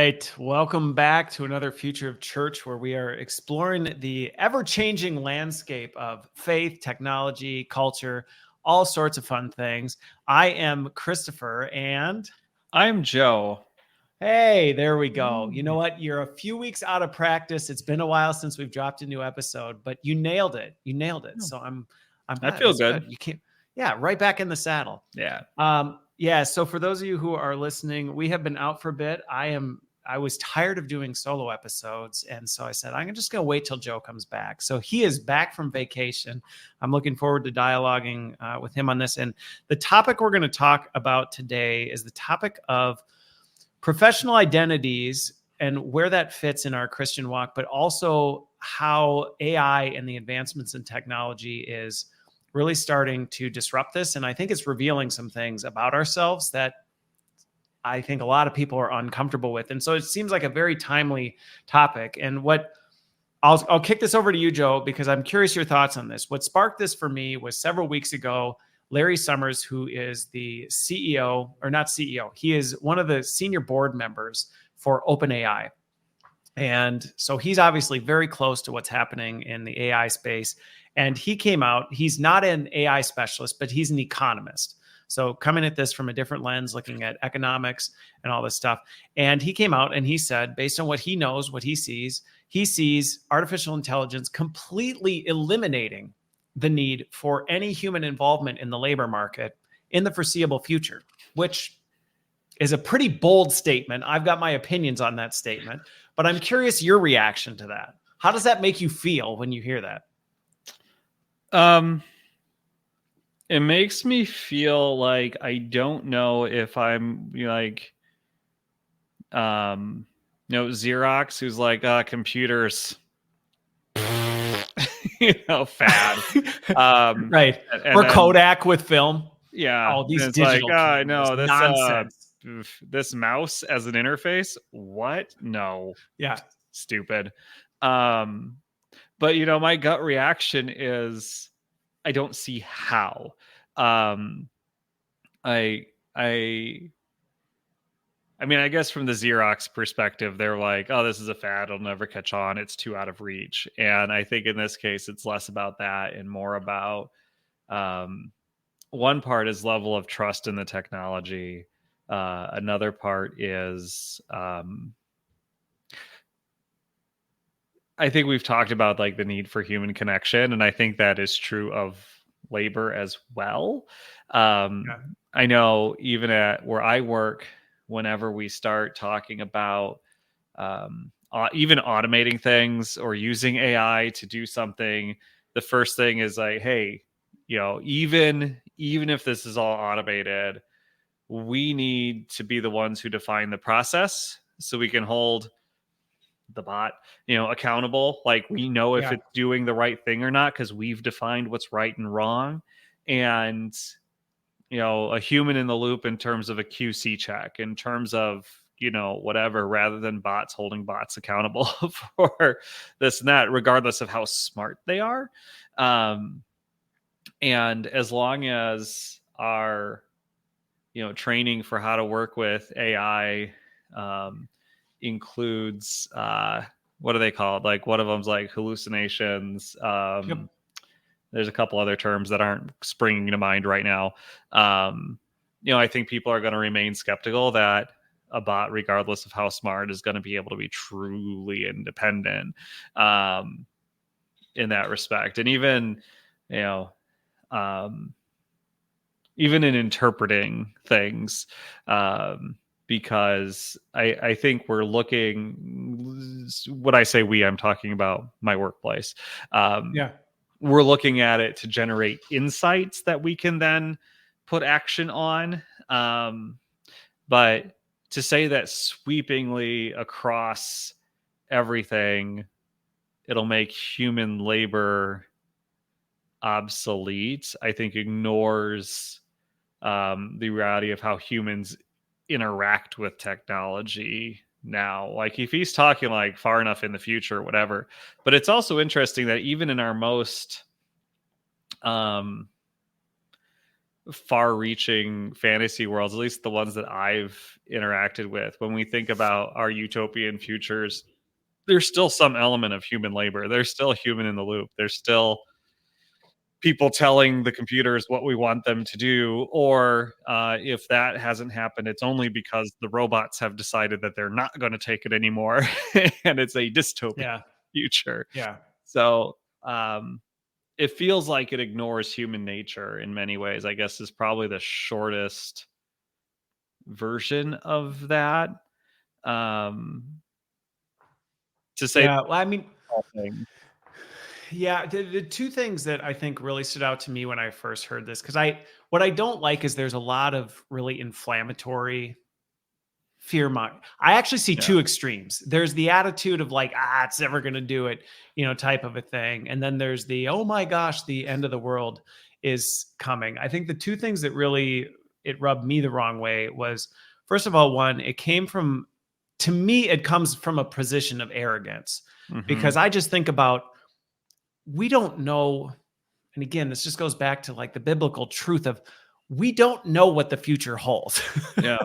right. Welcome back to another Future of Church, where we are exploring the ever-changing landscape of faith, technology, culture, all sorts of fun things. I am Christopher, and I'm Joe. hey, there we go. You know what? You're a few weeks out of practice. It's been a while since we've dropped a new episode, but you nailed it. You nailed it. So I'm glad. I feel It's good. You can't. Yeah, right back in the saddle. Yeah. Yeah. So for those of you who are listening, we have been out for a bit. I was tired of doing solo episodes. And so I said, I'm just going to wait till Joe comes back. So he is back from vacation. I'm looking forward to dialoguing with him on this. And the topic we're going to talk about today is the topic of professional identities and where that fits in our Christian walk, but also how AI and the advancements in technology is really starting to disrupt this. And I think it's revealing some things about ourselves that I think a lot of people are uncomfortable with. And so it seems like a very timely topic. And what I'll kick this over to you, Joe, because I'm curious your thoughts on this. What sparked this for me was several weeks ago, Larry Summers, who is the CEO, or not CEO, he is one of the senior board members for OpenAI. And so he's obviously very close to what's happening in the AI space. And he came out, he's not an AI specialist, but he's an economist. So coming at this from a different lens, looking at economics and all this stuff. And he came out and he said, based on what he knows, what he sees artificial intelligence completely eliminating the need for any human involvement in the labor market in the foreseeable future, which is a pretty bold statement. I've got my opinions on that statement, but I'm curious your reaction to that. How does that make you feel when you hear that? It makes me feel like I don't know if I'm like, Xerox, who's like, computers, fad. Right. Or then, Kodak with film. Yeah. Oh, these it's digital like, I know this nonsense. This mouse as an interface. What? No. Yeah. Stupid. But my gut reaction is I don't see how. I mean, I guess from the Xerox perspective, they're like, oh, this is a fad. It'll never catch on. It's too out of reach. And I think in this case, it's less about that and more about one part is level of trust in the technology. Another part is I think we've talked about like the need for human connection. And I think that is true of labor as well. I know even at where I work, whenever we start talking about even automating things or using AI to do something, the first thing is like, hey, even if this is all automated, we need to be the ones who define the process so we can hold the bot, accountable. Like we know if it's doing the right thing or not, because we've defined what's right and wrong. And, a human in the loop in terms of a QC check, in terms of, whatever, rather than bots holding bots accountable for this and that, regardless of how smart they are. And as long as our, training for how to work with AI includes, what are they called? Like one of them's like hallucinations. There's a couple other terms that aren't springing to mind right now. I think people are going to remain skeptical that a bot, regardless of how smart, is going to be able to be truly independent in that respect. And even, even in interpreting things, because I think we're looking, when I say we, I'm talking about my workplace. We're looking at it to generate insights that we can then put action on. But to say that sweepingly across everything, it'll make human labor obsolete, I think ignores the reality of how humans interact with technology now. Like if he's talking like far enough in the future or whatever, but it's also interesting that even in our most far-reaching fantasy worlds, at least the ones that I've interacted with, when we think about our utopian futures, there's still some element of human labor. There's still a human in the loop. There's still people telling the computers what we want them to do, or if that hasn't happened, it's only because the robots have decided that they're not going to take it anymore, and it's a dystopian Yeah. future. Yeah. So it feels like it ignores human nature in many ways, I guess, is probably the shortest version of that. To say Yeah. Well, I mean, all things. yeah, the two things that I think really stood out to me when I first heard this, because what I don't like is there's a lot of really inflammatory fear monger. I actually see Yeah. two extremes. There's the attitude of like, it's never going to do it, type of a thing. And then there's the, oh my gosh, the end of the world is coming. I think the two things that really it rubbed me the wrong way was, first of all, one, to me, it comes from a position of arrogance, because I just think about, we don't know. And again, this just goes back to like the biblical truth of, we don't know what the future holds. Yeah.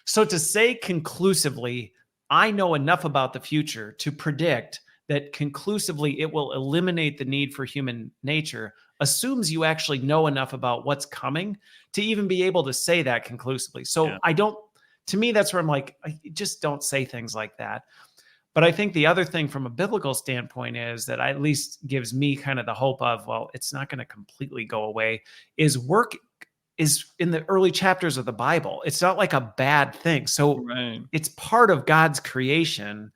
So to say conclusively, I know enough about the future to predict that conclusively it will eliminate the need for human nature assumes you actually know enough about what's coming to even be able to say that conclusively. So Yeah. to me, that's where I'm like, I just don't say things like that. But I think the other thing from a biblical standpoint is that at least gives me kind of the hope of, well, it's not going to completely go away, is work is in the early chapters of the Bible. It's not like a bad thing. So Right. it's part of God's creation.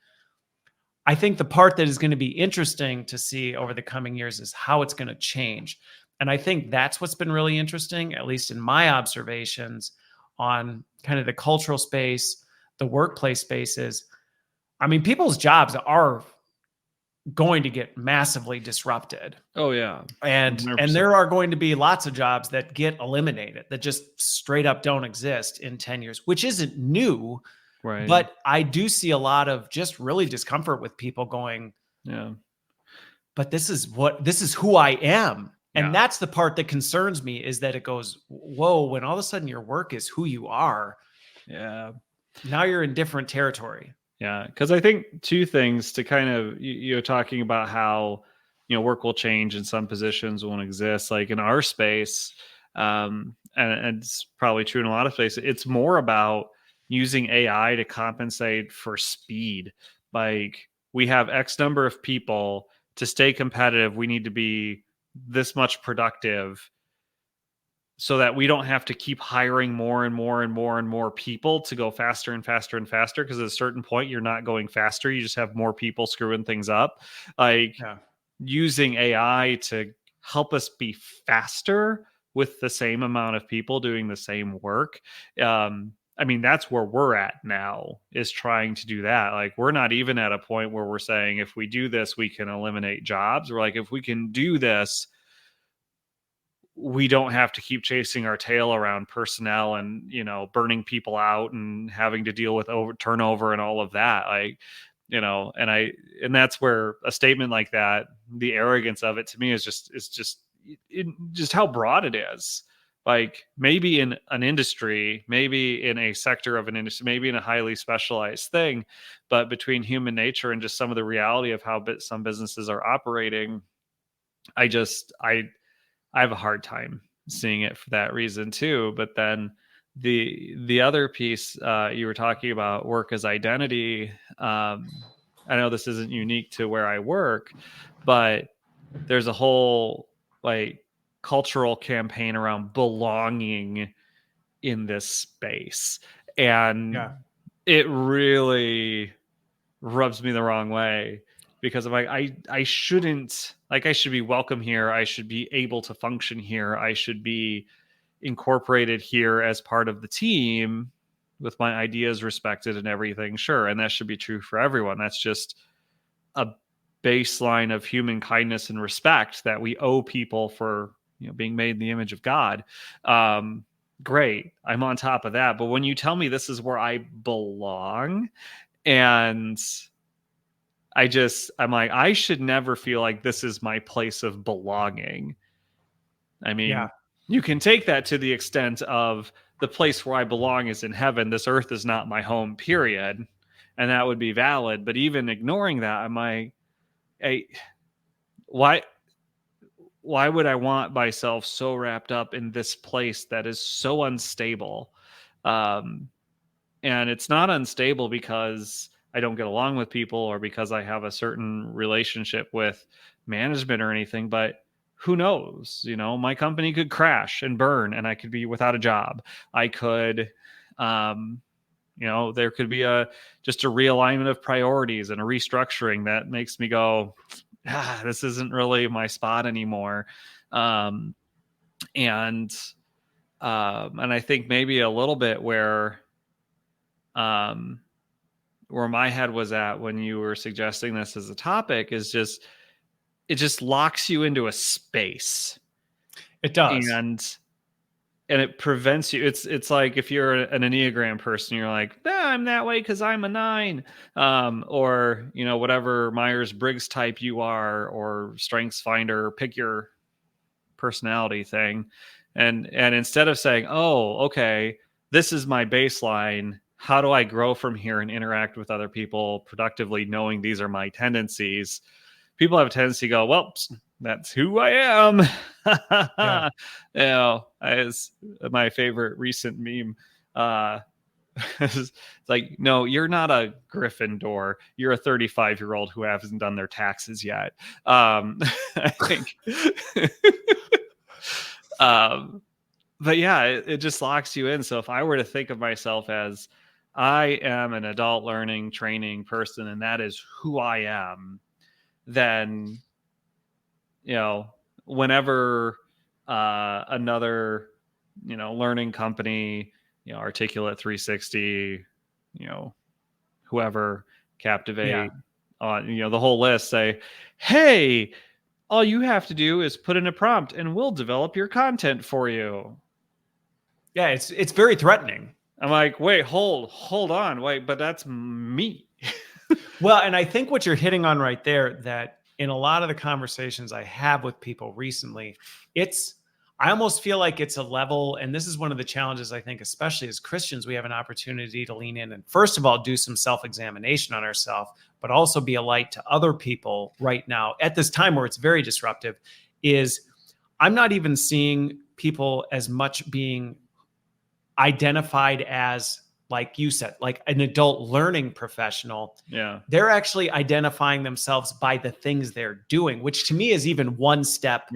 I think the part that is going to be interesting to see over the coming years is how it's going to change. And I think that's what's been really interesting, at least in my observations on kind of the cultural space, the workplace spaces. I mean, people's jobs are going to get massively disrupted. Oh yeah. And 100%. there are going to be lots of jobs that get eliminated, that just straight up don't exist in 10 years, which isn't new. Right. But I do see a lot of just really discomfort with people going, Yeah. but this is who I am. And Yeah. that's the part that concerns me, is that it goes, whoa, when all of a sudden your work is who you are. Yeah. Now you're in different territory. Yeah. Because I think two things to kind of, you're talking about how, work will change and some positions won't exist. Like in our space, and it's probably true in a lot of places, it's more about using AI to compensate for speed. Like we have X number of people to stay competitive. We need to be this much productive so that we don't have to keep hiring more and more and more and more people to go faster and faster and faster. Because at a certain point, you're not going faster. You just have more people screwing things up. Like using AI to help us be faster with the same amount of people doing the same work. I mean, that's where we're at now, is trying to do that. Like, we're not even at a point where we're saying, if we do this, we can eliminate jobs. We're like, if we can do this, we don't have to keep chasing our tail around personnel and, burning people out and having to deal with turnover and all of that. Like, and that's where a statement like that, the arrogance of it to me is just how broad it is. Like maybe in an industry, maybe in a sector of an industry, maybe in a highly specialized thing, but between human nature and just some of the reality of how some businesses are operating, I have a hard time seeing it for that reason too. But then the other piece, you were talking about work as identity. I know this isn't unique to where I work, but there's a whole like cultural campaign around belonging in this space. And it really rubs me the wrong way, because I'm like, I shouldn't, like, I should be welcome here. I should be able to function here. I should be incorporated here as part of the team with my ideas respected and everything. Sure. And that should be true for everyone. That's just a baseline of human kindness and respect that we owe people for, being made in the image of God. Great. I'm on top of that. But when you tell me this is where I belong, and I'm like, I should never feel like this is my place of belonging. I mean, you can take that to the extent of the place where I belong is in heaven. This earth is not my home, period. And that would be valid. But even ignoring that, I'm like, hey, why would I want myself so wrapped up in this place that is so unstable? And it's not unstable because I don't get along with people or because I have a certain relationship with management or anything, but who knows? My company could crash and burn and I could be without a job. I could, there could be just a realignment of priorities and a restructuring that makes me go, this isn't really my spot anymore. And I think maybe a little bit where my head was at when you were suggesting this as a topic is it just locks you into a space. It does. And it prevents you. It's like if you're an Enneagram person, you're like, I'm that way because I'm a 9, or whatever Myers-Briggs type you are, or Strengths Finder, pick your personality thing, and instead of saying, oh, okay, this is my baseline, how do I grow from here and interact with other people productively, knowing these are my tendencies? People have a tendency to go, well, that's who I am. Yeah. As my favorite recent meme, it's like, no, you're not a Gryffindor. You're a 35-year-old who hasn't done their taxes yet. I think. But yeah, it just locks you in. So if I were to think of myself as I am an adult learning training person, and that is who I am, then, whenever another, learning company, Articulate 360, whoever, Captivate, the whole list say, hey, all you have to do is put in a prompt and we'll develop your content for you. Yeah, it's very threatening. I'm like, wait, hold on, wait, but that's me. Well, and I think what you're hitting on right there, that in a lot of the conversations I have with people recently, I almost feel like it's a level, and this is one of the challenges, I think, especially as Christians, we have an opportunity to lean in and first of all, do some self-examination on ourselves, but also be a light to other people right now at this time where it's very disruptive. Is I'm not even seeing people as much being identified as, like you said, like an adult learning professional. Yeah. They're actually identifying themselves by the things they're doing, which to me is even one step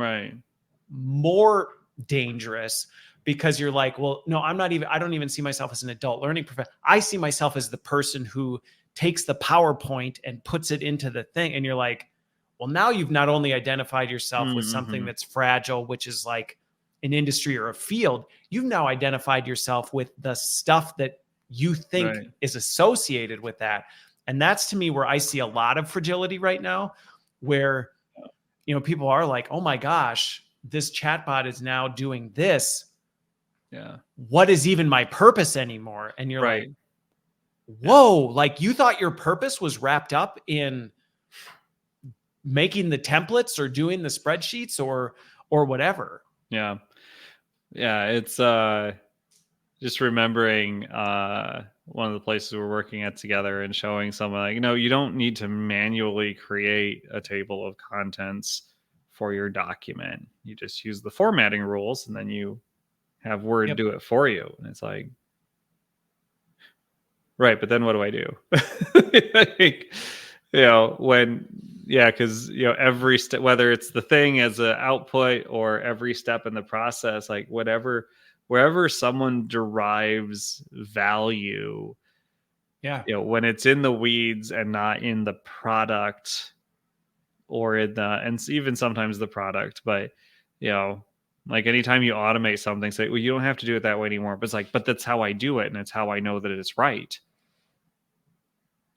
more dangerous, because you're like, well, no, I don't even see myself as an adult learning professional. I see myself as the person who takes the PowerPoint and puts it into the thing. And you're like, well, now you've not only identified yourself with something that's fragile, which is like an industry or a field, you've now identified yourself with the stuff that you think is associated with that. And that's, to me, where I see a lot of fragility right now, where, people are like, oh my gosh, this chatbot is now doing this. Yeah. What is even my purpose anymore? And you're like, whoa, like you thought your purpose was wrapped up in making the templates or doing the spreadsheets or whatever. Yeah. Yeah. It's just remembering one of the places we're working at together and showing someone like, you don't need to manually create a table of contents for your document. You just use the formatting rules and then you have Word do it for you. And it's like, right, but then what do I do? Because every step, whether it's the thing as an output or every step in the process, like wherever someone derives value, when it's in the weeds and not in the product or and even sometimes the product, but like anytime you automate something, say, well, you don't have to do it that way anymore. But it's like, but that's how I do it. And it's how I know that it's right.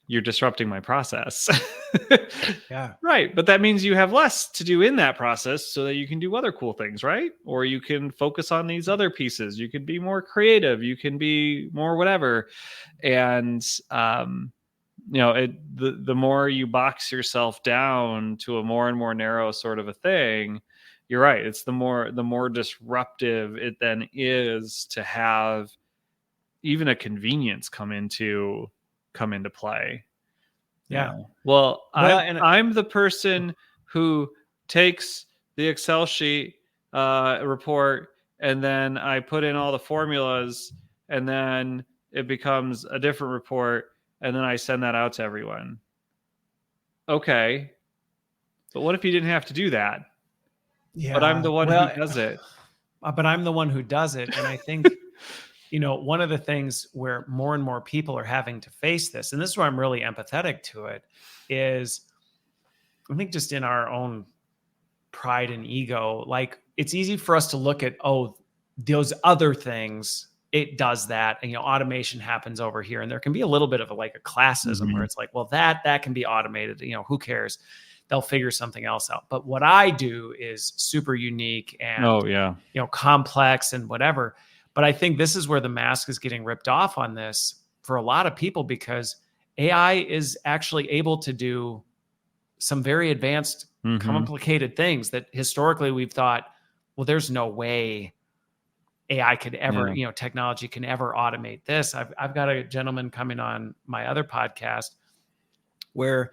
You're disrupting my process. Yeah. Right. But that means you have less to do in that process so that you can do other cool things, right? Or you can focus on these other pieces. You can be more creative. You can be more whatever. And, the more you box yourself down to a more and more narrow sort of a thing, you're right. It's the more disruptive it then is to have even a convenience come into play. Yeah. Well, Well, and I'm the person who takes the Excel sheet report, and then I put in all the formulas, and then it becomes a different report, and then I send that out to everyone. Okay. But what if you didn't have to do that? yeah, But I'm the one who does it. But I'm the one who does it. And I think, one of the things where more and more people are having to face this, and this is where I'm really empathetic to it, is I think just in our own pride and ego, like it's easy for us to look at, oh, those other things, it does that. And, automation happens over here. And there can be a little bit of a classism where it's like, well, that can be automated. Who cares? They'll figure something else out. But what I do is super unique and, complex and whatever. But I think this is where the mask is getting ripped off on this for a lot of people, because AI is actually able to do some very advanced, complicated things that historically we've thought, well, there's no way AI could ever, technology can ever automate this. I've got a gentleman coming on my other podcast where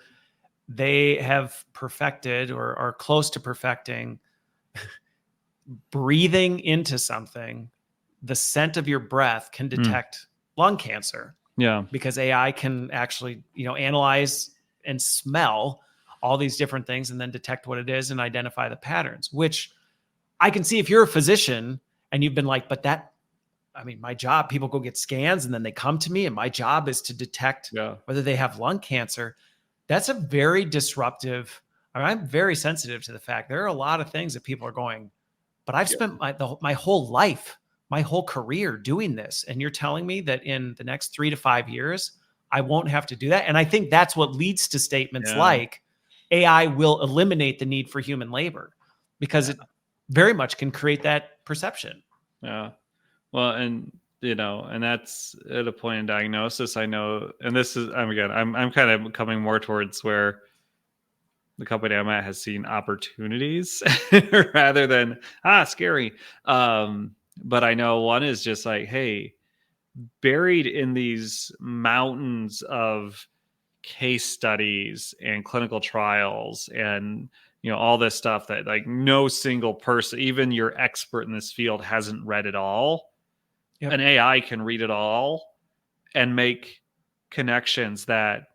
they have perfected or are close to perfecting breathing into something. The scent of your breath can detect lung cancer. Yeah. Because AI can actually, analyze and smell all these different things and then detect what it is and identify the patterns, which I can see if you're a physician and you've been like, but my job, people go get scans and then they come to me and my job is to detect whether they have lung cancer. That's a very disruptive. I'm very sensitive to the fact there are a lot of things that people are going, but I've spent my whole life, my whole career doing this. And you're telling me that in the next 3 to 5 years, I won't have to do that. And I think that's what leads to statements like AI will eliminate the need for human labor, because it very much can create that perception. Yeah. Well, and and that's at a point in diagnosis, I know, and this is, I'm kind of coming more towards where the company I'm at has seen opportunities rather than, scary. But I know one is just like, hey, buried in these mountains of case studies and clinical trials and all this stuff that no single person, even your expert in this field, hasn't read it all. An AI can read it all and make connections that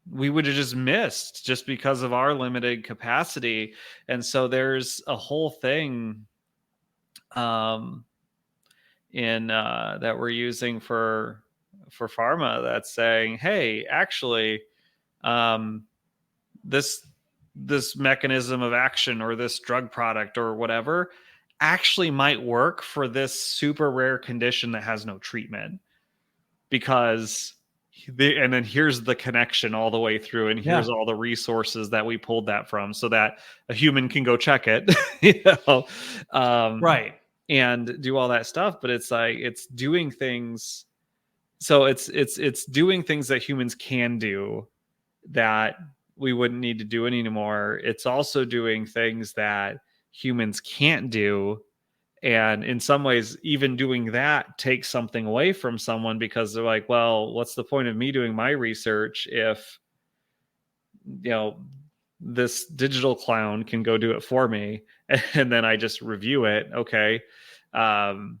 we would have just missed just because of our limited capacity. And so there's a whole thing in that we're using for pharma that's saying, hey, actually, this mechanism of action or this drug product or whatever actually might work for this super rare condition that has no treatment, because and then here's the connection all the way through, and here's all the resources that we pulled that from so that a human can go check it, Right. And do all that stuff. But it's like, it's doing things. So it's doing things that humans can do that we wouldn't need to do anymore. It's also doing things that humans can't do. And in some ways, even doing that takes something away from someone, because they're like, well, what's the point of me doing my research if, this digital clown can go do it for me and then I just review it. Okay. I'm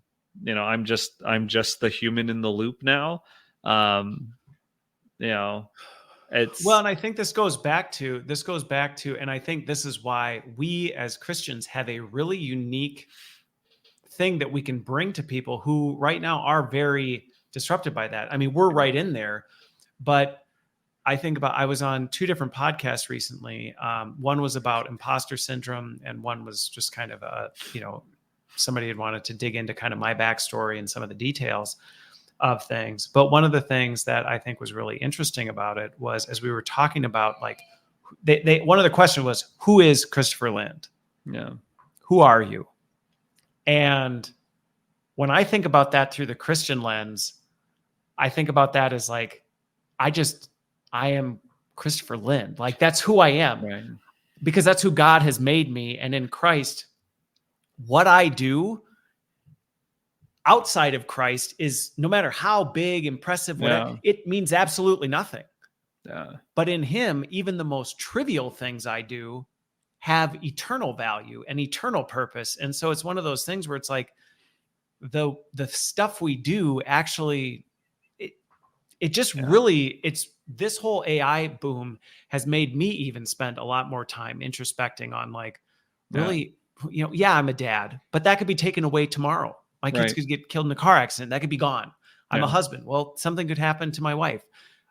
just the human in the loop now. It's well, and I think this goes back to, and I think this is why we as Christians have a really unique thing that we can bring to people who right now are very disrupted by that. I mean, we're right in there, but I think about, I was on 2 different podcasts recently. One was about imposter syndrome, and one was just kind of somebody had wanted to dig into kind of my backstory and some of the details of things. But one of the things that I think was really interesting about it was, as we were talking about, like, one of the questions was, who is Christopher Lind? Yeah. Who are you? And when I think about that through the Christian lens, I think about that as like, I am Christopher Lind. Like, that's who I am, Right. because that's who God has made me. And in Christ, what I do outside of Christ is, no matter how big, impressive, whatever, it means absolutely nothing. But in him, even the most trivial things I do have eternal value and eternal purpose. And so it's one of those things where it's like the stuff we do actually, it just really, it's this whole AI boom has made me even spend a lot more time introspecting on like, really, I'm a dad, but that could be taken away tomorrow. My kids could get killed in a car accident. That could be gone. I'm a husband. Well, something could happen to my wife.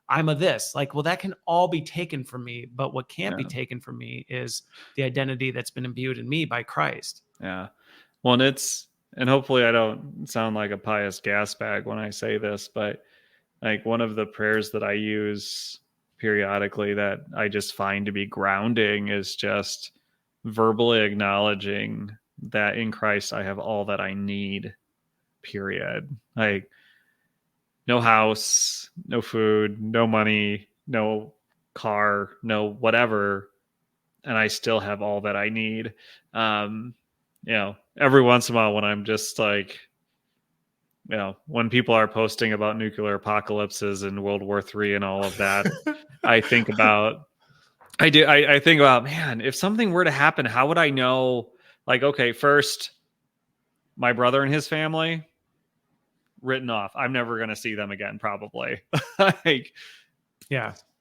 I'm a this. Like, well, that can all be taken from me. But what can't be taken from me is the identity that's been imbued in me by Christ. Yeah. Well, and hopefully I don't sound like a pious gas bag when I say this, but like one of the prayers that I use periodically that I just find to be grounding is just verbally acknowledging that in Christ I have all that I need, period. Like, no house, no food, no money, no car, no whatever, and I still have all that I need. Every once in a while when I'm just like, when people are posting about nuclear apocalypses and World War III and all of that, I think about, man, if something were to happen, how would I know? Like, okay, first, my brother and his family, written off. I'm never going to see them again, probably. Like,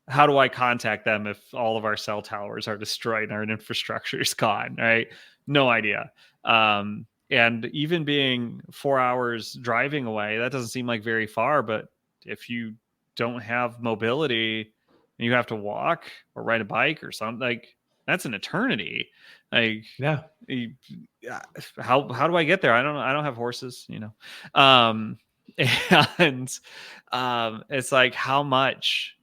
how do I contact them if all of our cell towers are destroyed and our infrastructure is gone? Right? No idea. And even being 4 hours driving away, that doesn't seem like very far. But if you don't have mobility and you have to walk or ride a bike or something, like, that's an eternity. Like, how do I get there? I don't have horses, and it's like, how much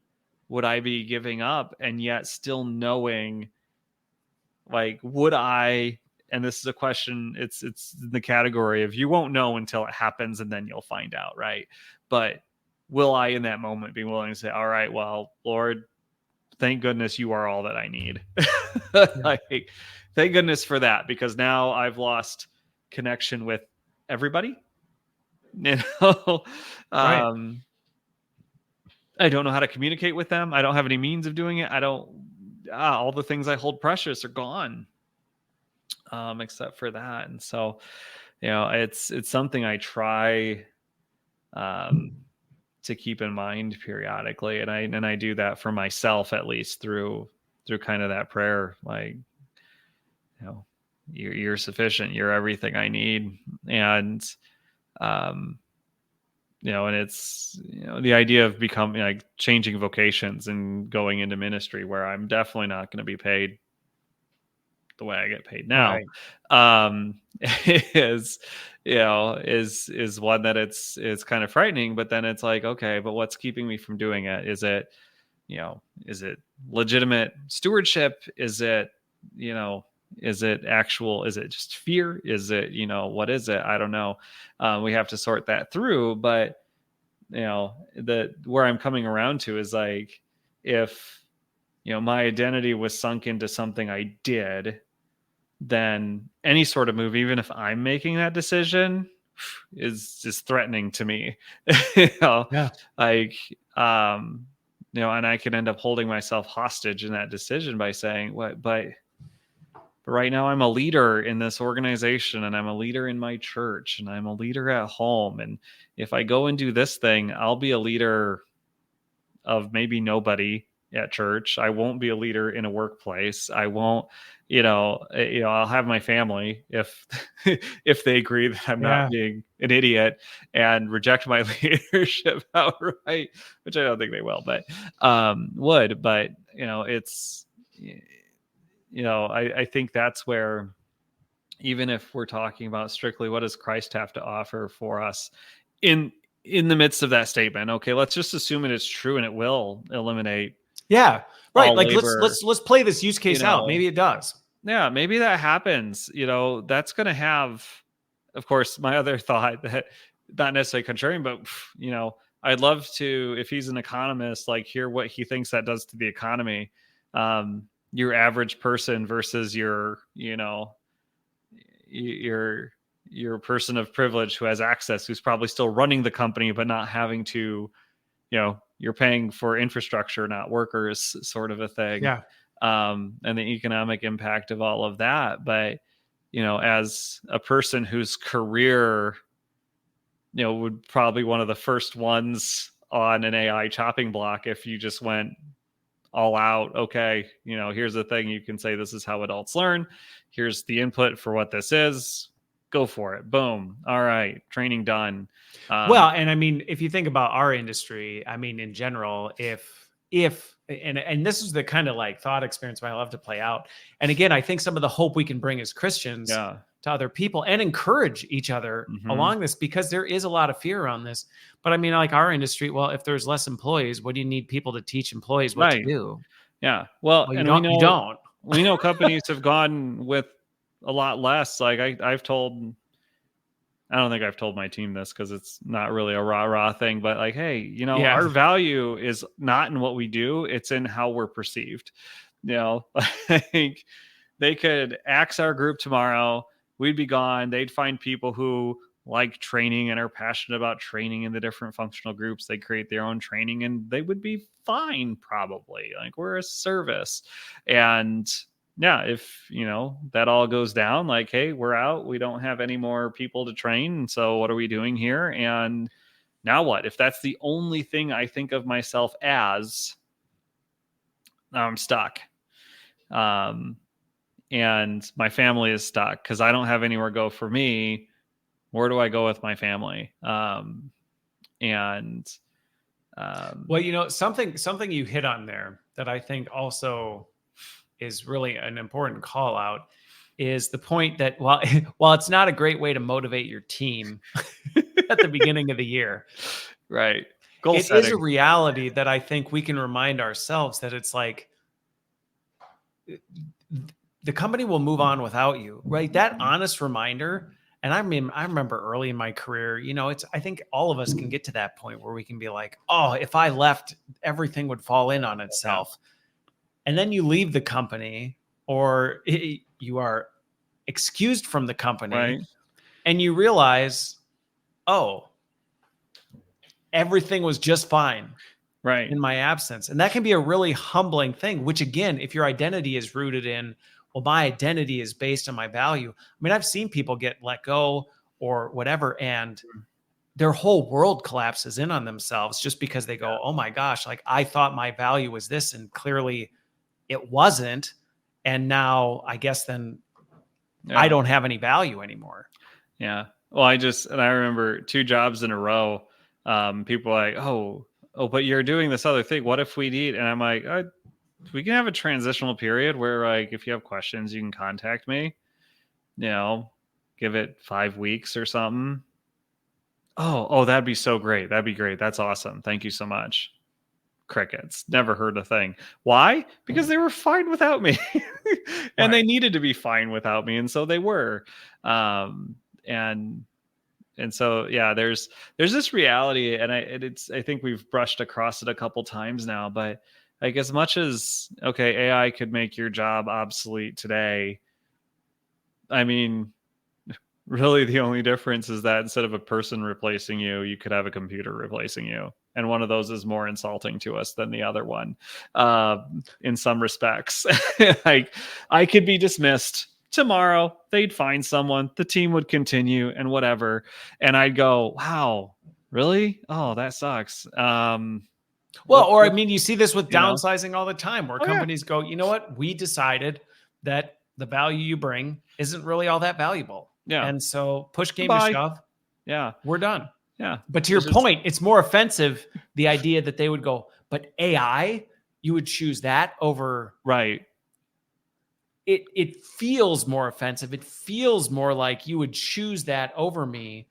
would I be giving up, and yet still knowing, like, would I? And this is a question, it's the category of you won't know until it happens and then you'll find out, right? But will I in that moment be willing to say, all right, well, Lord, thank goodness you are all that I need. Like, thank goodness for that, because now I've lost connection with everybody. I don't know how to communicate with them. I don't have any means of doing it. All the things I hold precious are gone. Except for that. And so, it's something I try to keep in mind periodically. And I do that for myself, at least through kind of that prayer, like, you're sufficient, you're everything I need. And, and it's, the idea of becoming, like, changing vocations and going into ministry where I'm definitely not going to be paid the way I get paid now, is one that it's kind of frightening. But then it's like, okay, but what's keeping me from doing it? Is it legitimate stewardship? Is it just fear? Is it, what is it? I don't know. We have to sort that through. But where I'm coming around to is, like, if my identity was sunk into something I did, then any sort of move, even if I'm making that decision, is just threatening to me. Like, and I can end up holding myself hostage in that decision by saying, but right now I'm a leader in this organization, and I'm a leader in my church, and I'm a leader at home. And if I go and do this thing, I'll be a leader of maybe nobody at church. I won't be a leader in a workplace. I won't, I'll have my family if if they agree that I'm not being an idiot and reject my leadership outright, which I don't think they will, but would. But it's, I think that's where, even if we're talking about strictly what does Christ have to offer for us in the midst of that statement, okay, let's just assume it is true and it will eliminate. Like, labor. let's play this use case out. Maybe it does. Yeah, maybe that happens. That's going to have, of course, my other thought, that not necessarily contrarian, but I'd love to, if he's an economist, like, hear what he thinks that does to the economy. Your average person versus your you're a person of privilege who has access, who's probably still running the company, but not having to, you're paying for infrastructure, not workers, sort of a thing. Yeah. And the economic impact of all of that. But, as a person whose career, would probably one of the first ones on an AI chopping block, if you just went all out, okay, here's the thing, you can say this is how adults learn. Here's the input for what this is. Go for it. Boom. All right. Training done. Well, and I mean, if you think about our industry, I mean, in general, if and this is the kind of like thought experience I love to play out. And again, I think some of the hope we can bring as Christians to other people and encourage each other along this, because there is a lot of fear around this. But I mean, like our industry, well, if there's less employees, what do you need people to teach employees what to do? Yeah. Well, you and don't. We know companies have gone with a lot less. Like I don't think I've told my team this because it's not really a rah thing, but like, hey, our value is not in what we do. It's in how we're perceived. I think they could axe our group tomorrow. We'd be gone. They'd find people who like training and are passionate about training in the different functional groups. They create their own training and they would be fine. Probably, like, we're a service. And yeah, if that all goes down, like, hey, we're out, we don't have any more people to train, so what are we doing here? And now what? If that's the only thing I think of myself as, I'm stuck. And my family is stuck because I don't have anywhere to go for me. Where do I go with my family? Well, something you hit on there that I think also is really an important call out is the point that while it's not a great way to motivate your team at the beginning of the year, right? It is a reality that I think we can remind ourselves that it's like the company will move on without you, right? That honest reminder. And I mean, I remember early in my career, I think all of us can get to that point where we can be like, oh, if I left, everything would fall in on itself. And then you leave the company or you are excused from the company, right, and you realize, oh, everything was just fine in my absence. And that can be a really humbling thing, which again, if your identity is rooted in, well, my identity is based on my value. I mean, I've seen people get let go or whatever, and their whole world collapses in on themselves just because they go, oh my gosh, like I thought my value was this, and clearly it wasn't. And now I guess then I don't have any value anymore. Yeah. Well, I remember 2 jobs in a row. People are like, oh, but you're doing this other thing. What if we need? And I'm like, we can have a transitional period where, like, if you have questions, you can contact me. Give it 5 weeks or something. Oh, that'd be so great. That'd be great. That's awesome. Thank you so much. Crickets. Never heard a thing. Why? Because they were fine without me. And they needed to be fine without me, and so they were. And so there's this reality, and I think we've brushed across it a couple times now, but like, as much as AI could make your job obsolete today, I mean, really the only difference is that instead of a person replacing you, you could have a computer replacing you. And one of those is more insulting to us than the other one, in some respects. Like, I could be dismissed tomorrow. They'd find someone, the team would continue and whatever. And I'd go, wow, really? Oh, that sucks. I mean, you see this with downsizing all the time, where companies go, you know what? We decided that the value you bring isn't really all that valuable. Yeah. And so push came to shove. Yeah. We're done. Yeah. But to your point, it's more offensive, the idea that they would go, but AI, you would choose that over. Right. It feels more offensive. It feels more like you would choose that over me.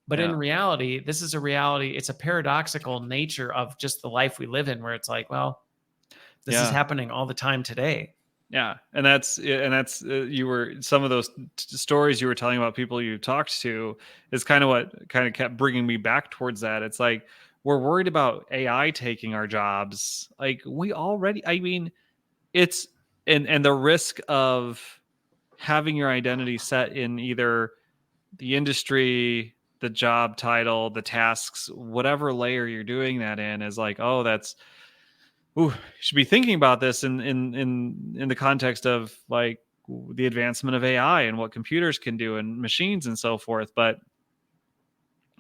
But in reality, this is a reality. It's a paradoxical nature of just the life we live in, where it's like, well, this is happening all the time today. Yeah. And that's some of those stories you were telling about people you talked to is kind of what kind of kept bringing me back towards that. It's like, we're worried about AI taking our jobs. Like, we already, I mean, it's, and the risk of having your identity set in either the industry, the job title, the tasks, whatever layer you're doing that in is like, oh, that's, ooh, you should be thinking about this in the context of like the advancement of AI and what computers can do and machines and so forth. But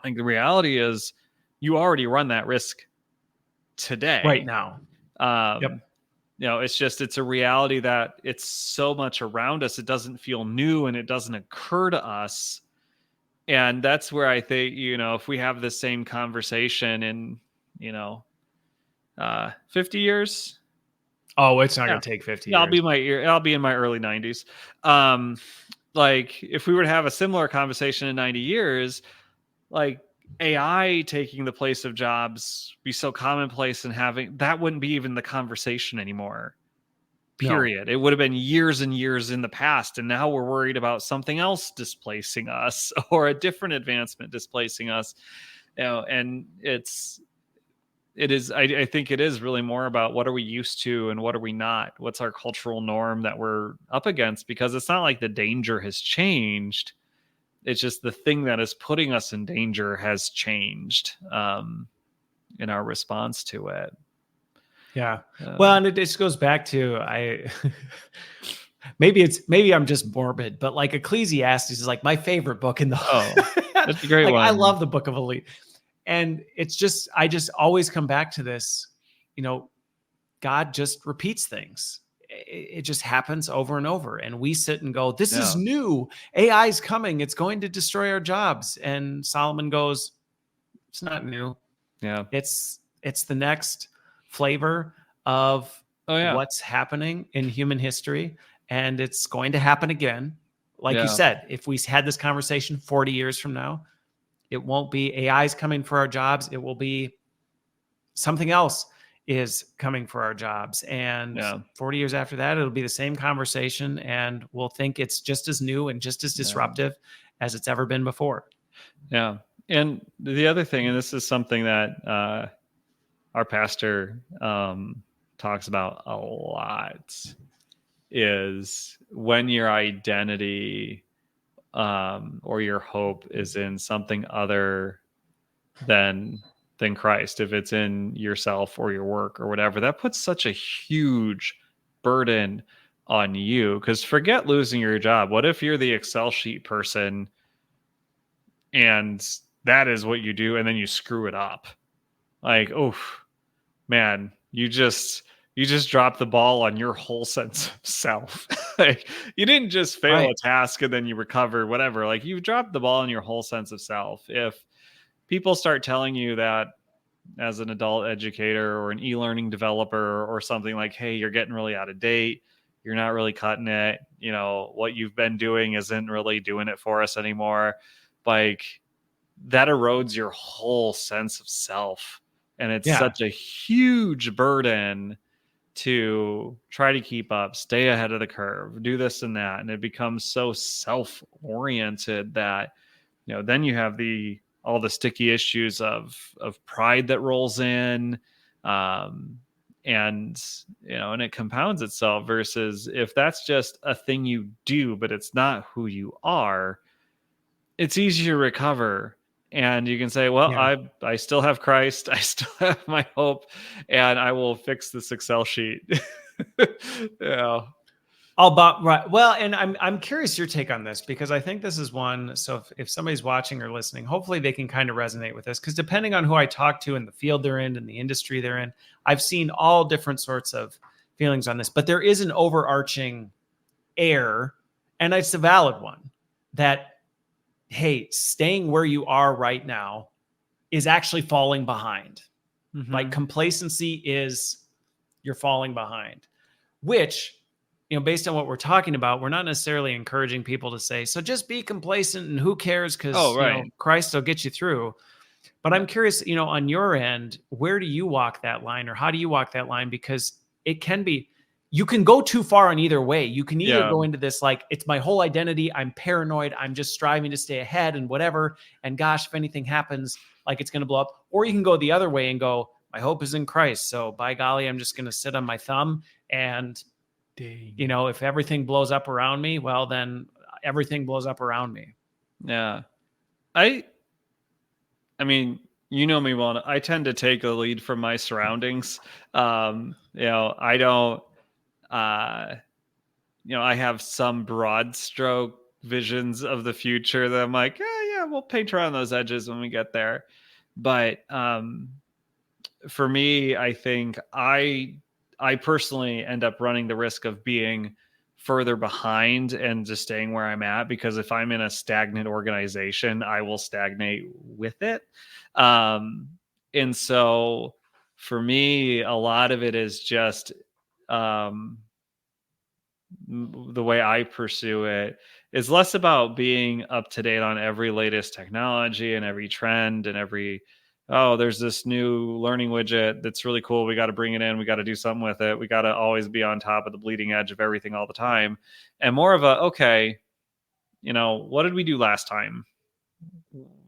like the reality is you already run that risk today. Right now. Yep. It's a reality that it's so much around us. It doesn't feel new and it doesn't occur to us. And that's where I think, if we have the same conversation in, 50 years. Oh, it's not going to take 50 years. I'll be in my early 90s. Like if we were to have a similar conversation in 90 years, like AI taking the place of jobs be so commonplace and that wouldn't be even the conversation anymore. Period. No. It would have been years and years in the past. And now we're worried about something else displacing us or a different advancement displacing us. And I think it is really more about what are we used to and what are we not? What's our cultural norm that we're up against? Because it's not like the danger has changed. It's just the thing that is putting us in danger has changed in our response to it. Yeah. Well, and it just goes back to maybe I'm just morbid, but like Ecclesiastes is like my favorite book in the that's a great one. I love the book of Elite. And it's just I just always come back to this, God just repeats things. It just happens over and over. And we sit and go, this is new. AI is coming. It's going to destroy our jobs. And Solomon goes, it's not new. Yeah. It's the next flavor of what's happening in human history. And it's going to happen again. Like you said, if we had this conversation 40 years from now, it won't be AI's coming for our jobs. It will be something else is coming for our jobs. And 40 years after that, it'll be the same conversation. And we'll think it's just as new and just as disruptive as it's ever been before. Yeah. And the other thing, and this is something that our pastor talks about a lot, is when your identity or your hope is in something other than Christ, if it's in yourself or your work or whatever, that puts such a huge burden on you. Because forget losing your job. What if you're the Excel sheet person and that is what you do and then you screw it up? Like, oh man, you just dropped the ball on your whole sense of self. Like, you didn't just fail a task and then you recover, whatever. Like, you dropped the ball on your whole sense of self. If people start telling you that as an adult educator or an e-learning developer or something, like, hey, you're getting really out of date, you're not really cutting it, what you've been doing isn't really doing it for us anymore, like, that erodes your whole sense of self. And it's such a huge burden to try to keep up, stay ahead of the curve, do this and that. And it becomes so self-oriented that, then you have all the sticky issues of pride that rolls in. And it compounds itself, versus if that's just a thing you do, but it's not who you are, it's easy to recover. And you can say, well, I still have Christ. I still have my hope, and I will fix this Excel sheet. Right. Well, and I'm curious your take on this, because I think this is one. So if somebody's watching or listening, hopefully they can kind of resonate with this, because depending on who I talk to in the field they're in and the industry they're in, I've seen all different sorts of feelings on this. But there is an overarching air, and it's a valid one, that, hey, staying where you are right now is actually falling behind. Mm-hmm. Like, complacency is you're falling behind, which, based on what we're talking about, we're not necessarily encouraging people to say, so just be complacent and who cares, because Christ will get you through. But I'm curious, on your end, where do you walk that line, or how do you walk that line? Because it can be, you can go too far in either way. You can either go into this, like, it's my whole identity, I'm paranoid, I'm just striving to stay ahead and whatever, and gosh, if anything happens, like, it's going to blow up. Or you can go the other way and go, my hope is in Christ, so by golly, I'm just going to sit on my thumb and If everything blows up around me, well, then everything blows up around me. Yeah. I mean, you know me well. I tend to take the lead from my surroundings. I don't, I have some broad stroke visions of the future that I'm like, yeah, we'll paint around those edges when we get there. But for me, I think I personally end up running the risk of being further behind and just staying where I'm at, because if I'm in a stagnant organization, I will stagnate with it. And so for me, a lot of it is just the way I pursue it is less about being up to date on every latest technology and every trend and there's this new learning widget that's really cool. We got to bring it in. We got to do something with it. We got to always be on top of the bleeding edge of everything all the time. And more of okay, what did we do last time?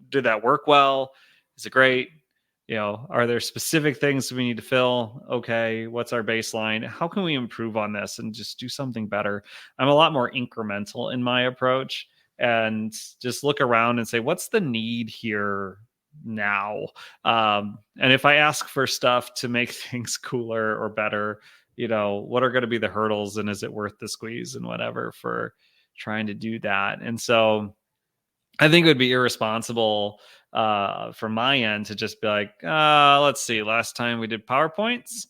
Did that work well? Is it great? Are there specific things we need to fill? Okay, what's our baseline? How can we improve on this and just do something better? I'm a lot more incremental in my approach and just look around and say, what's the need here now? And if I ask for stuff to make things cooler or better, what are going to be the hurdles, and is it worth the squeeze and whatever for trying to do that? And so I think it would be irresponsible from my end to just be like, let's see, last time we did PowerPoints,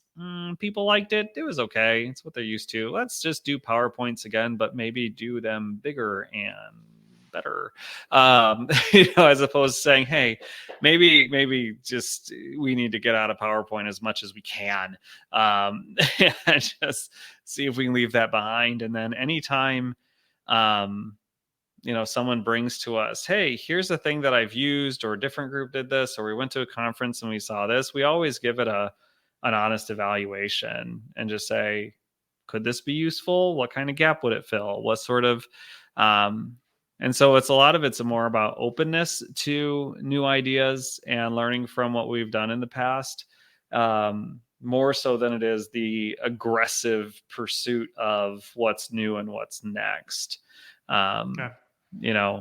people liked it. It was okay. It's what they're used to. Let's just do PowerPoints again, but maybe do them bigger and better. As opposed to saying, hey, maybe just we need to get out of PowerPoint as much as we can, and just see if we can leave that behind. And then anytime, someone brings to us, hey, here's the thing that I've used, or a different group did this, or we went to a conference and we saw this, we always give it an honest evaluation and just say, could this be useful? What kind of gap would it fill? What sort of, and so it's more about openness to new ideas and learning from what we've done in the past, more so than it is the aggressive pursuit of what's new and what's next.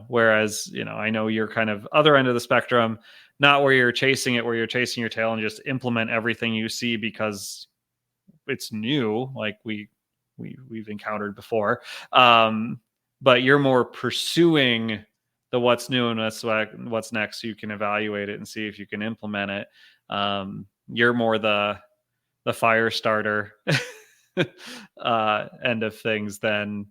Whereas, I know you're kind of other end of the spectrum, not where you're chasing it, where you're chasing your tail and just implement everything you see because it's new, like we've encountered before. But you're more pursuing the what's new and what's next, so you can evaluate it and see if you can implement it. You're more the fire starter end of things than,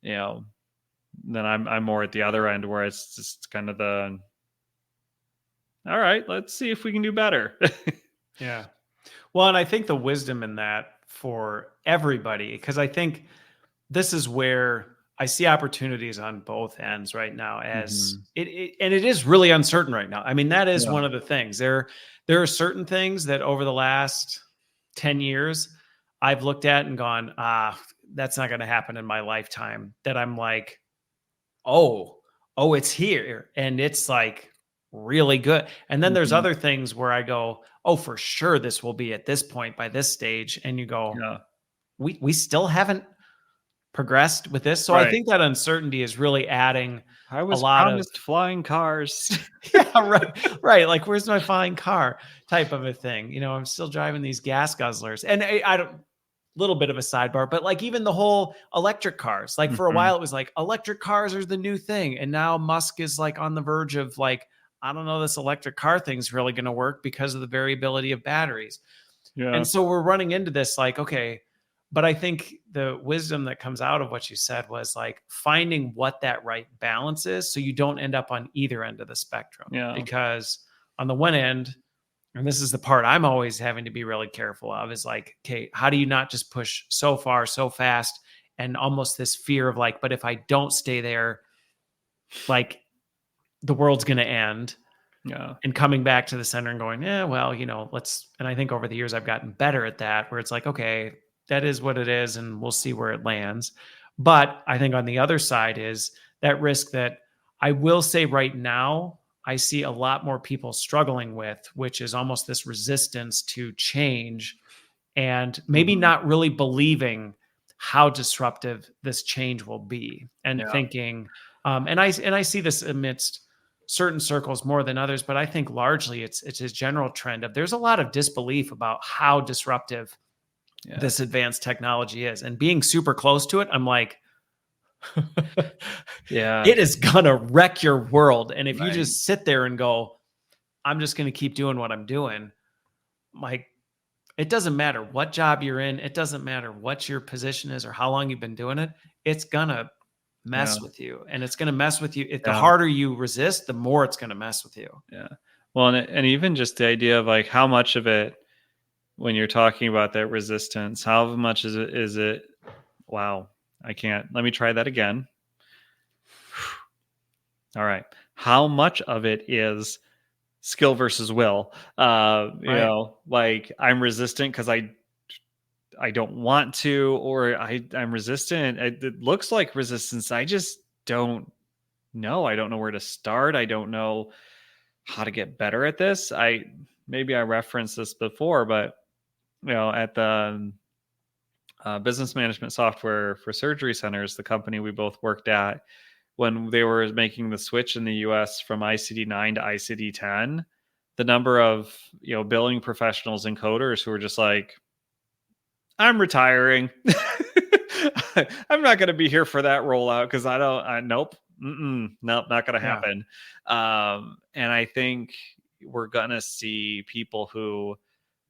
then I'm more at the other end, where it's just kind of all right, let's see if we can do better. Yeah. Well, and I think the wisdom in that for everybody, because I think this is where I see opportunities on both ends right now, as it is really uncertain right now. I mean, that is one of the things. There are certain things that over the last 10 years I've looked at and gone, that's not going to happen in my lifetime, that I'm like, oh, it's here. And it's like really good. And then there's other things where I go, oh, for sure, this will be at this point by this stage. And you go, we still haven't progressed with this. So I think that uncertainty is really adding I was a lot promised flying cars. Yeah, right. Like, where's my flying car type of a thing? I'm still driving these gas guzzlers. And I don't, little bit of a sidebar, but like even the whole electric cars, like for a while it was like electric cars are the new thing. And now Musk is like on the verge of like, I don't know, this electric car thing's really going to work because of the variability of batteries. Yeah. And so we're running into this like, okay, but I think the wisdom that comes out of what you said was like finding what that right balance is, so you don't end up on either end of the spectrum. Yeah. Because on the one end, and this is the part I'm always having to be really careful of, is like, okay, how do you not just push so far, so fast, and almost this fear of like, but if I don't stay there, like the world's going to end. Yeah. And coming back to the center and going, well, and I think over the years I've gotten better at that, where it's like, okay, that is what it is, and we'll see where it lands. But I think on the other side is that risk that I will say right now, I see a lot more people struggling with, which is almost this resistance to change, and maybe not really believing how disruptive this change will be, and thinking, and I see this amidst certain circles more than others, but I think largely it's a general trend of there's a lot of disbelief about how disruptive this advanced technology is, and being super close to it, I'm like, it is gonna wreck your world. And if you just sit there and go, I'm just gonna keep doing what I'm doing, like, it doesn't matter what job you're in, it doesn't matter what your position is or how long you've been doing it, it's gonna mess with you. And it's gonna mess with you. The harder you resist, the more it's gonna mess with you. Yeah. Well, and even just the idea of like how much of it, when you're talking about that resistance, how much is it, wow, I can't, let me try that again. All right. How much of it is skill versus will? You know, like I'm resistant because I don't want to, or I'm resistant. It looks like resistance. I just don't know. I don't know where to start. I don't know how to get better at this. Maybe I referenced this before, but you know, at the business management software for surgery centers, the company we both worked at, when they were making the switch in the US from ICD-9 to ICD-10, the number of, you know, billing professionals and coders who were just like, I'm retiring. I'm not going to be here for that rollout because nope, nope, not going to happen. And I think we're going to see people who,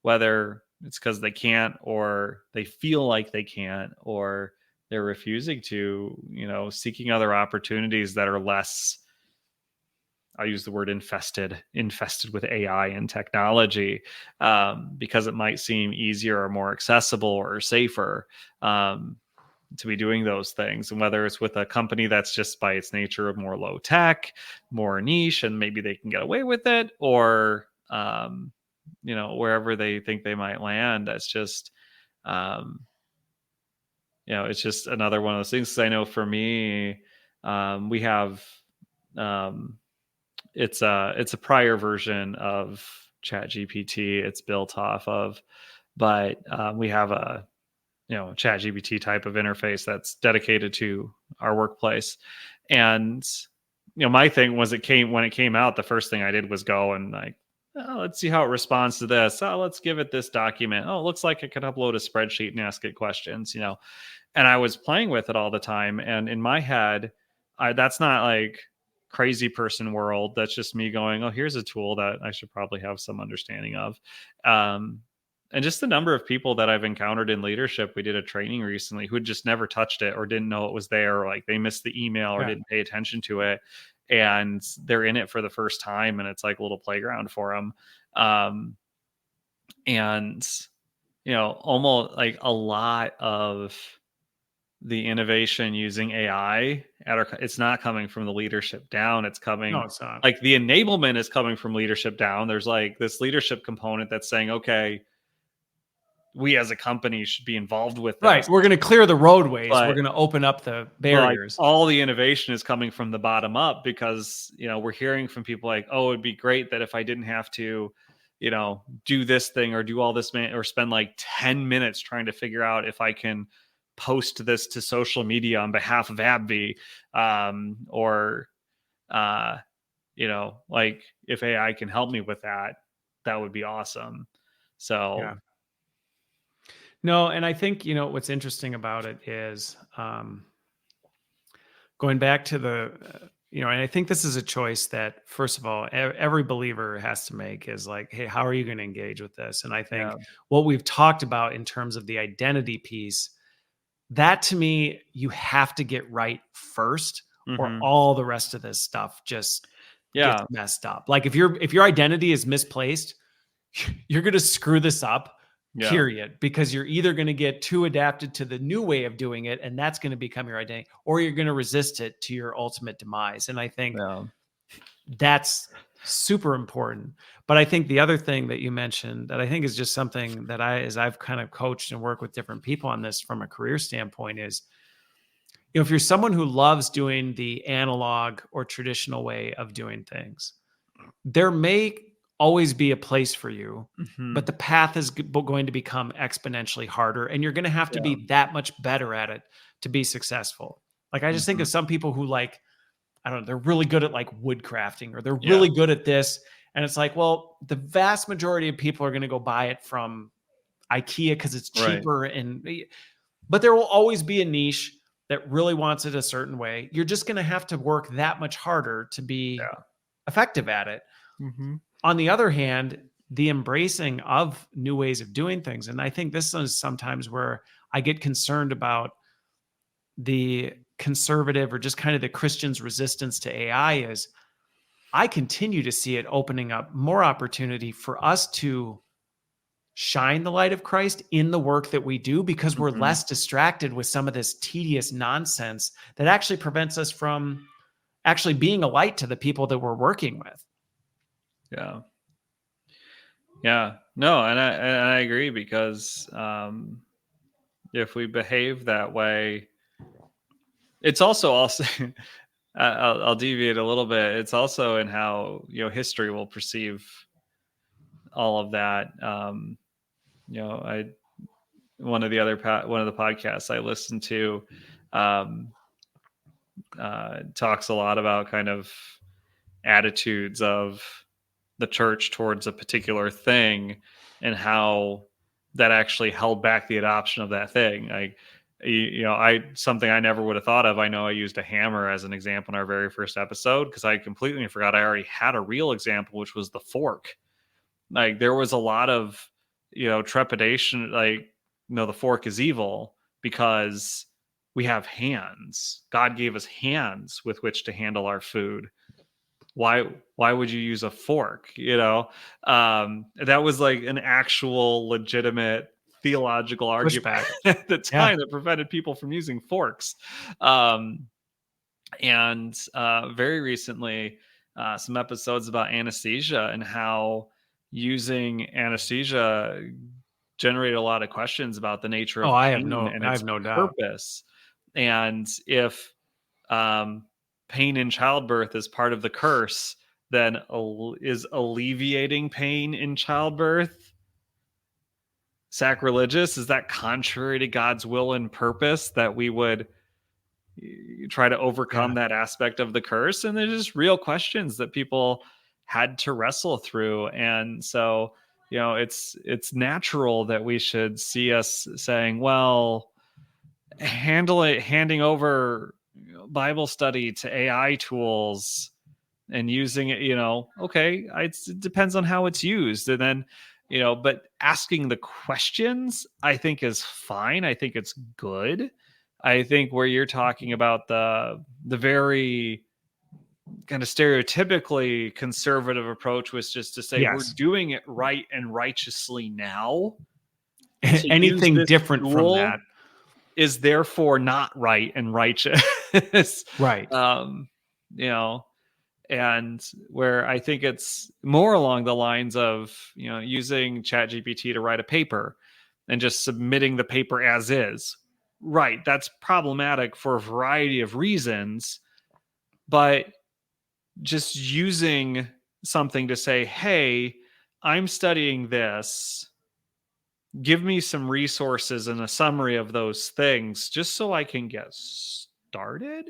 whether it's because they can't, or they feel like they can't, or they're refusing to, you know, seeking other opportunities that are less, I use the word infested with AI and technology, because it might seem easier or more accessible or safer to be doing those things. And whether it's with a company that's just by its nature of more low tech, more niche, and maybe they can get away with it, or, you know, wherever they think they might land, that's just, you know, it's just another one of those things. 'Cause I know for me, we have, it's a prior version of ChatGPT it's built off of, but we have a, you know, ChatGPT type of interface that's dedicated to our workplace. And, you know, my thing was when it came out, the first thing I did was go and like, oh, let's see how it responds to this. Oh, let's give it this document. Oh, it looks like it could upload a spreadsheet and ask it questions, you know. And I was playing with it all the time. And in my head, that's not like crazy person world. That's just me going, oh, here's a tool that I should probably have some understanding of. And just the number of people that I've encountered in leadership, we did a training recently who had just never touched it or didn't know it was there, or like they missed the email or didn't pay attention to it. And they're in it for the first time, and it's like a little playground for them. And, you know, almost like a lot of the innovation using AI it's not coming from the leadership down. It's coming, No, it's not. like the enablement is coming from leadership down. There's like this leadership component that's saying, okay, we as a company should be involved with this. Right. We're going to clear the roadways. We're going to open up the barriers. Like, all the innovation is coming from the bottom up, because, you know, we're hearing from people like, oh, it'd be great that if I didn't have to, you know, do this thing or do all this, or spend like 10 minutes trying to figure out if I can post this to social media on behalf of AbbVie, or, you know, like if AI can help me with that, that would be awesome. So, yeah. No, and I think, you know, what's interesting about it is going back to the, you know, and I think this is a choice that, first of all, every believer has to make, is like, hey, how are you going to engage with this? And I think what we've talked about in terms of the identity piece, that to me, you have to get right first, or all the rest of this stuff just gets messed up. Like if your identity is misplaced, you're going to screw this up. Period. Because you're either going to get too adapted to the new way of doing it, and that's going to become your identity, or you're going to resist it to your ultimate demise. And I think that's super important. But I think the other thing that you mentioned that I think is just something that as I've kind of coached and worked with different people on this from a career standpoint is, you know, if you're someone who loves doing the analog or traditional way of doing things, there may always be a place for you, Mm-hmm. but the path is going to become exponentially harder, and you're going to have to be that much better at it to be successful. Like, I just think of some people who, like, I don't know, they're really good at like wood crafting, or they're really good at this. And it's like, well, the vast majority of people are going to go buy it from IKEA because it's cheaper. But there will always be a niche that really wants it a certain way. You're just going to have to work that much harder to be effective at it. Mm-hmm. On the other hand, the embracing of new ways of doing things. And I think this is sometimes where I get concerned about the conservative, or just kind of the Christian's resistance to AI, is I continue to see it opening up more opportunity for us to shine the light of Christ in the work that we do, because we're less distracted with some of this tedious nonsense that actually prevents us from actually being a light to the people that we're working with. Yeah. Yeah. No, and I agree, because if we behave that way, it's also I'll deviate a little bit. It's also in how, history will perceive all of that. One of the podcasts I listened to talks a lot about kind of attitudes of the church towards a particular thing, and how that actually held back the adoption of that thing. Something I never would have thought of. I know I used a hammer as an example in our very first episode, because I completely forgot I already had a real example, which was the fork. Like, there was a lot of, trepidation, like, no, the fork is evil because we have hands. God gave us hands with which to handle our food. Why would you use a fork? That was like an actual legitimate theological argument at the time that prevented people from using forks. And very recently, some episodes about anesthesia, and how using anesthesia generated a lot of questions about the nature of pain and its purpose. And if pain in childbirth is part of the curse, then is alleviating pain in childbirth sacrilegious? Is that contrary to God's will and purpose, that we would try to overcome that aspect of the curse? And there's just real questions that people had to wrestle through. And so, it's natural that we should see us saying, well, handing over Bible study to AI tools and using it, it depends on how it's used. And then, but asking the questions, I think, is fine. I think it's good. I think where you're talking about the very kind of stereotypically conservative approach was just to say, we're doing it right and righteously now. Anything different from that is therefore not right and righteous. Right. And where I think it's more along the lines of, using ChatGPT to write a paper and just submitting the paper as is. Right. That's problematic for a variety of reasons, but just using something to say, hey, I'm studying this, give me some resources and a summary of those things, just so I can get started,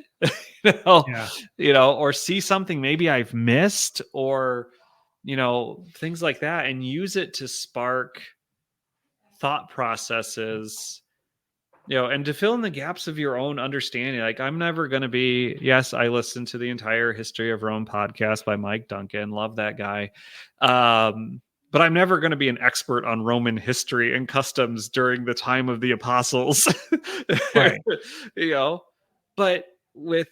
or see something maybe I've missed, or, things like that, and use it to spark thought processes, and to fill in the gaps of your own understanding. Like, I'm never going to be, yes, I listened to the entire History of Rome podcast by Mike Duncan. Love that guy. But I'm never going to be an expert on Roman history and customs during the time of the apostles. Right. But with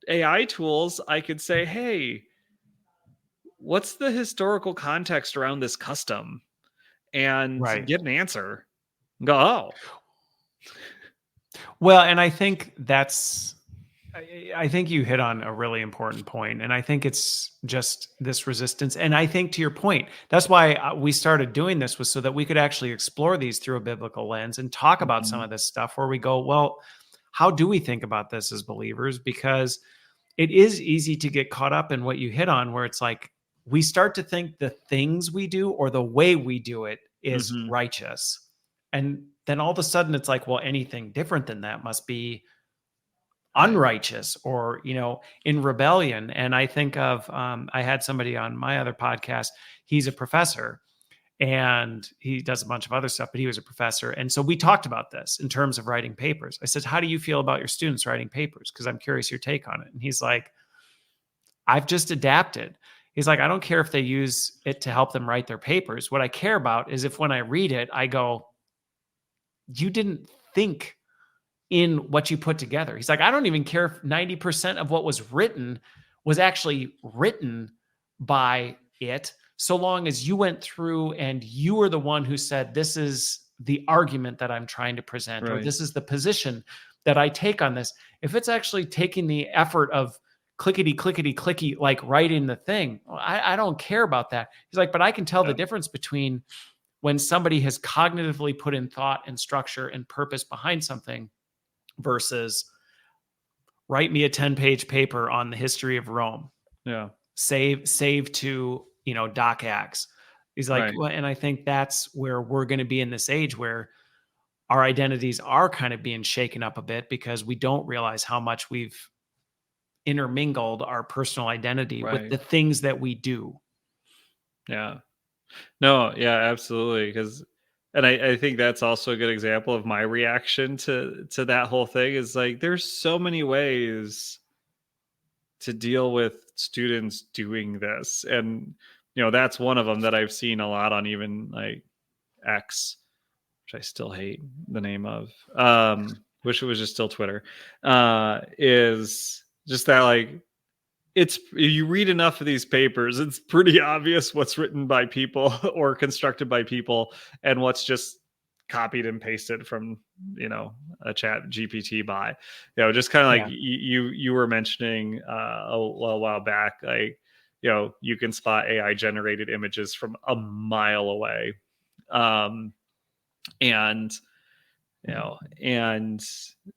AI tools, I could say, hey, what's the historical context around this custom? And get an answer. Go, oh. Well, and I think I think you hit on a really important point, and I think it's just this resistance. And I think, to your point, that's why we started doing this, was so that we could actually explore these through a biblical lens and talk about some of this stuff, where we go, well, how do we think about this as believers? Because it is easy to get caught up in what you hit on, where it's like, we start to think the things we do or the way we do it is Mhm. righteous. And then all of a sudden it's like, well, anything different than that must be Right. unrighteous or, in rebellion. And I think of, I had somebody on my other podcast. He's a professor and he does a bunch of other stuff, but he was a professor. And so we talked about this in terms of writing papers. I said, how do you feel about your students writing papers? Because I'm curious your take on it. And he's like, I've just adapted. He's like, I don't care if they use it to help them write their papers. What I care about is if when I read it, I go, you didn't think in what you put together. He's like, I don't even care if 90% of what was written was actually written by it, so long as you went through and you were the one who said, this is the argument that I'm trying to present, or Right. this is the position that I take on this. If it's actually taking the effort of clickety, clickety, clicky, like writing the thing, I don't care about that. He's like, but I can tell the difference between when somebody has cognitively put in thought and structure and purpose behind something versus write me a 10-page paper on the history of Rome. Yeah. Save to, Doc Acts. He's like, Right. well, and I think that's where we're going to be in this age where our identities are kind of being shaken up a bit because we don't realize how much we've intermingled our personal identity with Right. the things that we do. Yeah. No, yeah, absolutely. And I think that's also a good example of my reaction to that whole thing is like there's so many ways to deal with students doing this. And that's one of them that I've seen a lot on even like X, which I still hate the name of. Wish it was just still Twitter. Is just that like you read enough of these papers, it's pretty obvious what's written by people or constructed by people and what's just copied and pasted from a chat GPT by just kind of like you were mentioning a while back, like you can spot AI generated images from a mile away, and and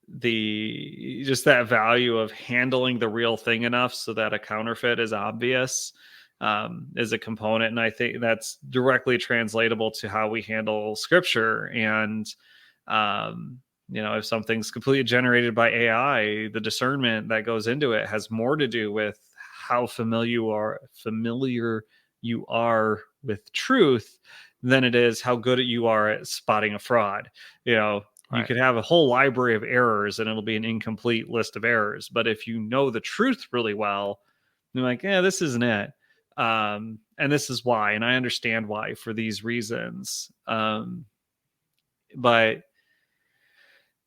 the just that value of handling the real thing enough so that a counterfeit is obvious is a component. And I think that's directly translatable to how we handle scripture. And if something's completely generated by AI, the discernment that goes into it has more to do with how familiar you are with truth than it is how good you are at spotting a fraud. You could have a whole library of errors and it'll be an incomplete list of errors. But if you know the truth really well, you're like, yeah, this isn't it. And this is why. And I understand why for these reasons. But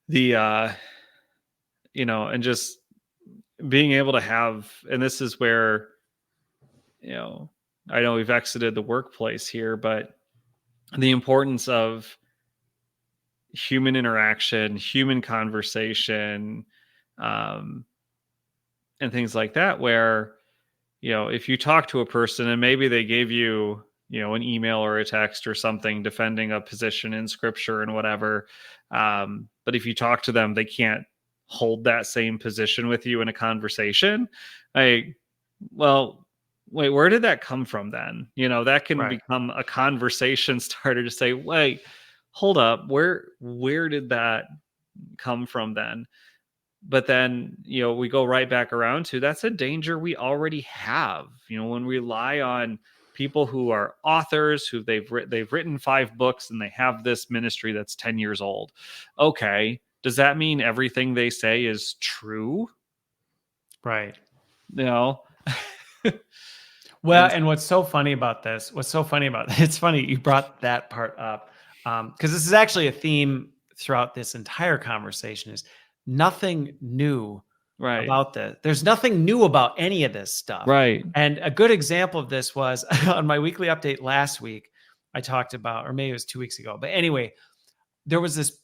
the, and just being able to have, and this is where, I know we've exited the workplace here, but the importance of human interaction, human conversation, and things like that, where, if you talk to a person and maybe they gave you, an email or a text or something defending a position in scripture and whatever. But if you talk to them, they can't hold that same position with you in a conversation. Well, wait, where did that come from then? That can become a conversation starter to say, wait, hold up, where did that come from then? But then, we go right back around to that's a danger we already have. When we rely on people who are authors, who they've written 5 books and they have this ministry that's 10 years old. Okay, does that mean everything they say is true? Right. Well, and what's so funny about this, it's funny you brought that part up, because this is actually a theme throughout this entire conversation is nothing new about this. There's nothing new about any of this stuff. Right. And a good example of this was on my weekly update last week, I talked about, or maybe it was 2 weeks ago, but anyway, there was this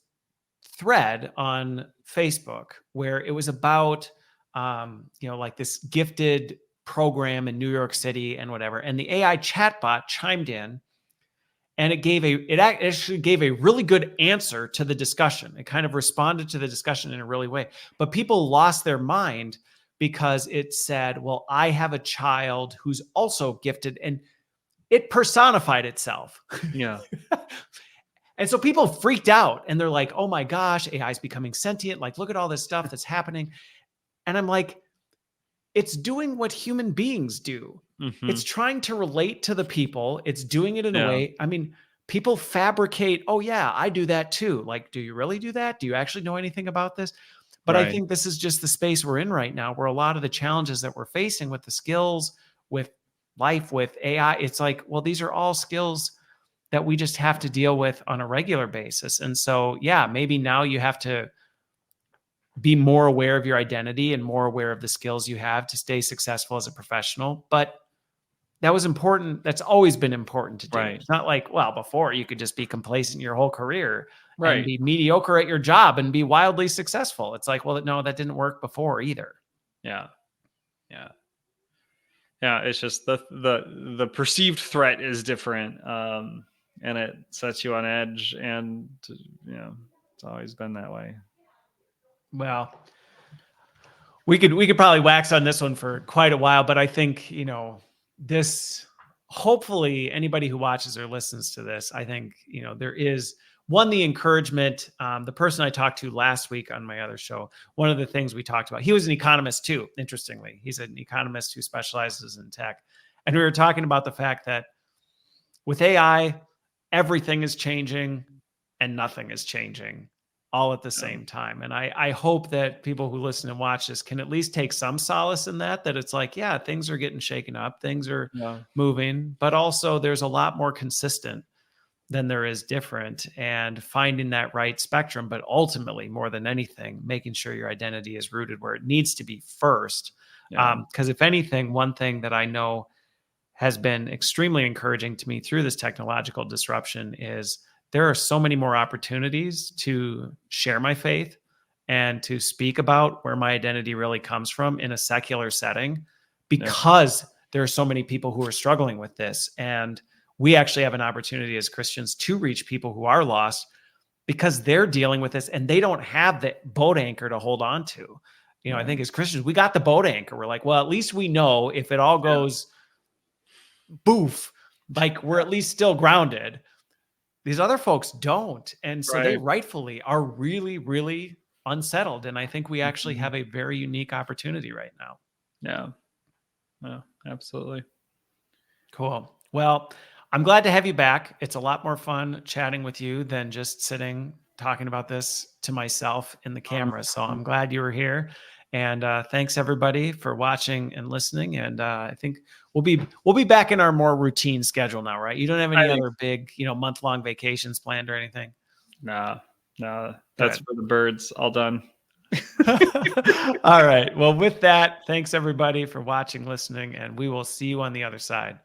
thread on Facebook where it was about, like this gifted program in New York City and whatever. And the AI chatbot chimed in and it actually gave a really good answer to the discussion. It kind of responded to the discussion in a really way, but people lost their mind because it said, well, I have a child who's also gifted, and it personified itself. Yeah. And so people freaked out and they're like, oh my gosh, AI is becoming sentient. Like, look at all this stuff that's happening. And I'm like, it's doing what human beings do. Mm-hmm. It's trying to relate to the people. It's doing it in a Yeah. way. I mean, people fabricate, oh yeah, I do that too. Like, do you really do that? Do you actually know anything about this? But I Right. think this is just the space we're in right now, where a lot of the challenges that we're facing with the skills, with life, with AI, it's like, well, these are all skills that we just have to deal with on a regular basis. And so, yeah, maybe now you have to be more aware of your identity and more aware of the skills you have to stay successful as a professional. But that was important. That's always been important to do. Right. It's not like, well, before you could just be complacent your whole career Right. and be mediocre at your job and be wildly successful. It's like, well, no, that didn't work before either. Yeah. Yeah. Yeah. It's just the perceived threat is different. And it sets you on edge, and it's always been that way. Well, we could probably wax on this one for quite a while, but I think, this, hopefully anybody who watches or listens to this, I think, there is one, the encouragement. The person I talked to last week on my other show, one of the things we talked about, he was an economist too. Interestingly, he's an economist who specializes in tech. And we were talking about the fact that with AI, everything is changing and nothing is changing all at the same time. And I hope that people who listen and watch this can at least take some solace in that it's like, yeah, things are getting shaken up, things are moving, but also there's a lot more consistent than there is different, and finding that right spectrum. But ultimately, more than anything, making sure your identity is rooted where it needs to be first. Because if anything, one thing that I know has been extremely encouraging to me through this technological disruption is there are so many more opportunities to share my faith and to speak about where my identity really comes from in a secular setting, because there are so many people who are struggling with this. And we actually have an opportunity as Christians to reach people who are lost because they're dealing with this and they don't have the boat anchor to hold on to. I think as Christians, we got the boat anchor. We're like, well, at least we know if it all goes boof, like we're at least still grounded. These other folks don't. And so they rightfully are really, really unsettled. And I think we actually have a very unique opportunity right now. Yeah, absolutely. Cool. Well, I'm glad to have you back. It's a lot more fun chatting with you than just sitting talking about this to myself in the camera. So I'm glad you were here. And thanks everybody for watching and listening. And I think we'll be back in our more routine schedule now, right? You don't have any other big, month-long vacations planned or anything? No, that's for the birds. All done. All right. Well, with that, thanks everybody for watching, listening, and we will see you on the other side.